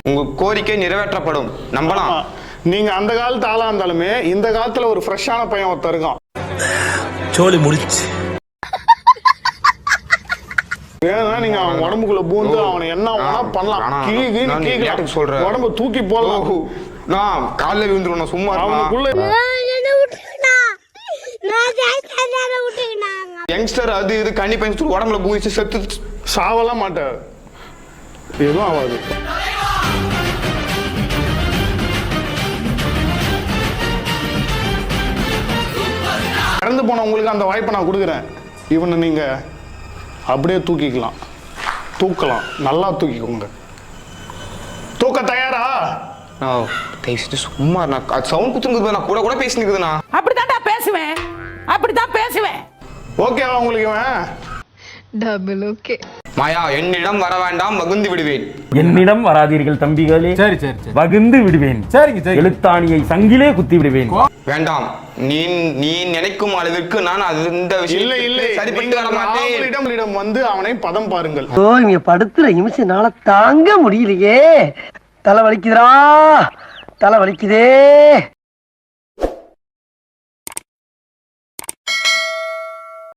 உங்க கோரிக்கை நிறைவேற்றப்படும், நம்பலாம். நீங்க அந்த காலத்து ஆளா இருந்தாலுமே இந்த காலத்துல ஒரு ஃப்ரெஷ்ஷான பையன் ஒருத்தர் இருக்கான். சோலி முடிச்சு. ஏன்னா நீங்க அவன் உடம்புக்குள்ள பூந்து அவனை என்ன பண்ணலாம், சொல்றேன், உடம்பு தூக்கி போடலாம். நான் காலைல விழுந்துருவேன் சும்மா. அவனுக்குள்ள யங்ஸ்டர் அது இது கண்ணி பையன் உடம்புல பூந்துச்சு செத்து சாவலாம் மாட்டார், எதுவும் ஆகாது. இறந்து போனவங்களுக்கு அந்த வாய்ப்பை நான் கொடுக்குறேன். இவனை நீங்க அப்படியே தூக்கலாம், நல்லா தூக்கிக்கோங்க. தூக்க தயாரா? சும்மா சவுண்ட் குத்துறது, நான் கூட பேசினுக்குதுண்ணா. அப்படித்தான் பேசுவேன். ஓகேவா உங்களுக்கு? இவன் டபுள் ஓகே. மாயா, என்னிடம் வர வேண்டாம், வகுந்து விடுவேன். என்னிடம் வராதீர்கள் தம்பிகளே. சரி சரி, வகுந்து விடுவேன். சரிங்க சரி. எழுத்தாணியை சங்கிலே குத்தி விடுவேன். வேண்டாம், நீ நினைக்கும் அளவிற்கு நான் இந்த விஷயம் இல்லை சரிப்பட்டு வர மாட்டேன். இடம் வந்து அவனை பதம் பாருங்கள். இங்க படுத்துற நிமிஷம்னால தாங்க முடியலையே, தலை வலிக்குதே.